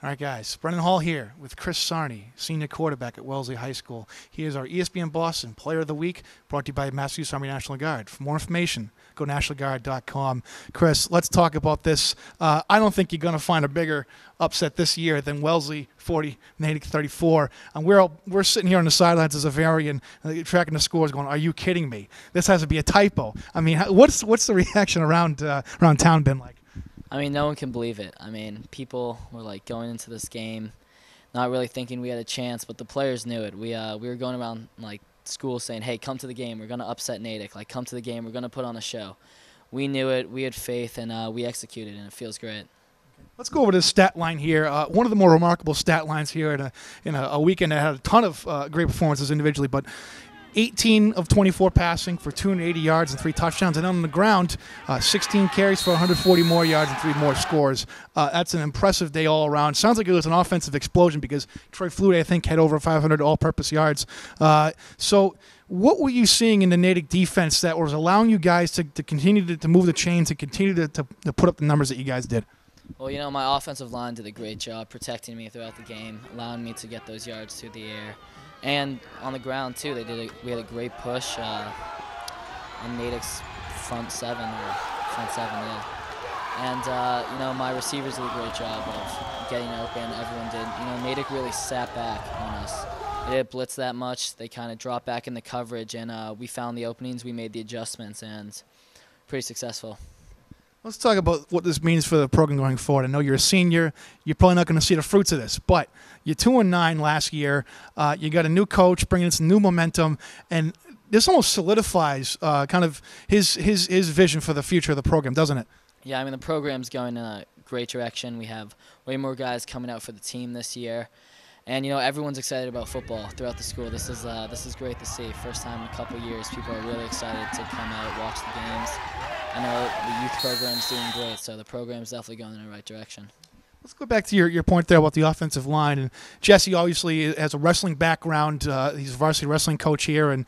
All right, guys. Brendan Hall here with Chris Sarni, senior quarterback at Wellesley High School. He is our ESPN Boston Player of the Week, brought to you by Massachusetts Army National Guard. For more information, go to nationalguard.com. Chris, let's talk about this. I don't think you're going to find a bigger upset this year than Wellesley 40, Natick 34. And we're sitting here on the sidelines as a variant, tracking the scores, going, "Are you kidding me? This has to be a typo." I mean, what's the reaction around town been like? I mean, no one can believe it. I mean, people were like going into this game, not really thinking we had a chance, but the players knew it. We were going around like school saying, "Hey, come to the game. We're gonna upset Natick. Like, come to the game. We're gonna put on a show." We knew it. We had faith, and we executed, and it feels great. Let's go over this stat line here. One of the more remarkable stat lines here in a weekend that had a ton of great performances individually, but 18 of 24 passing for 280 yards and 3 touchdowns. And on the ground, 16 carries for 140 more yards and 3 more scores. That's an impressive day all around. Sounds like it was an offensive explosion because Troy Flutie, I think, had over 500 all-purpose yards. So what were you seeing in the Natick defense that was allowing you guys to continue to move the chains and continue to put up the numbers that you guys did? Well, you know, my offensive line did a great job protecting me throughout the game, allowing me to get those yards through the air. And on the ground, too, we had a great push on Natick's front seven, yeah. And, you know, my receivers did a great job of getting open. Everyone did. You know, Natick really sat back on us. They didn't blitz that much. They kind of dropped back in the coverage, and we found the openings. We made the adjustments, and pretty successful. Let's talk about what this means for the program going forward. I know you're a senior. You're probably not going to see the fruits of this, but you're 2-9 last year. You got a new coach bringing in some new momentum, and this almost solidifies kind of his vision for the future of the program, doesn't it? Yeah, I mean, the program's going in a great direction. We have way more guys coming out for the team this year. And, you know, everyone's excited about football throughout the school. This is great to see. First time in a couple years, people are really excited to come out, watch the games. I know the youth program's doing great, so the program's definitely going in the right direction. Let's go back to your point there about the offensive line. And Jesse obviously has a wrestling background. He's a varsity wrestling coach here, and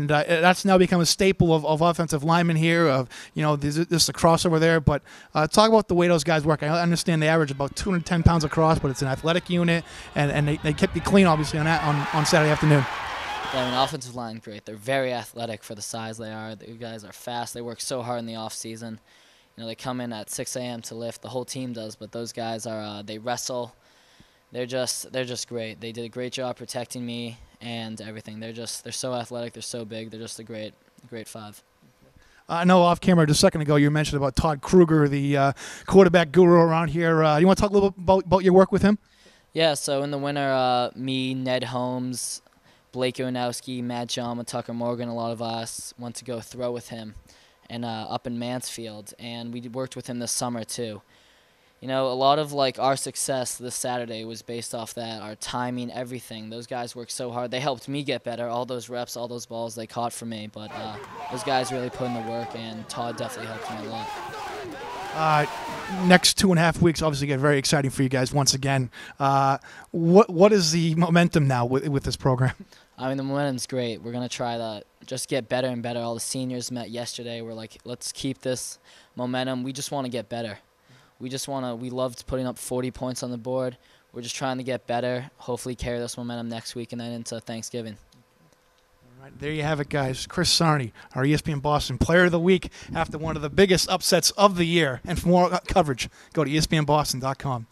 that's now become a staple of offensive linemen here. You know, there's a crossover there. But talk about the way those guys work. I understand they average about 210 pounds across, but it's an athletic unit, and they kept you clean, obviously, on Saturday afternoon. Yeah, I mean, offensive line, great. They're very athletic for the size they are. The guys are fast. They work so hard in the off season. You know, they come in at 6 a.m. to lift. The whole team does, but those guys are they wrestle. They're just great. They did a great job protecting me and everything. They're so athletic. They're so big. They're just a great five. I know off camera just a second ago you mentioned about Todd Kruger, the quarterback guru around here. You want to talk a little bit about your work with him? Yeah. So in the winter, me, Ned Holmes, Blake Iwanowski, Matt Jama, Tucker Morgan, a lot of us went to go throw with him. And up in Mansfield, and we worked with him this summer too. You know, a lot of like our success this Saturday was based off that, our timing, everything. Those guys worked so hard. They helped me get better. All those reps, all those balls they caught for me, but those guys really put in the work, and Todd definitely helped me a lot. Next 2.5 weeks obviously get very exciting for you guys once again. What is the momentum now with this program? I mean, the momentum's great. We're going to try to just get better and better. All the seniors met yesterday. We're like, let's keep this momentum. We just want to get better. We loved putting up 40 points on the board. We're just trying to get better, hopefully carry this momentum next week and then into Thanksgiving. All right, there you have it, guys. Chris Sarni, our ESPN Boston Player of the Week after one of the biggest upsets of the year. And for more coverage, go to ESPNBoston.com.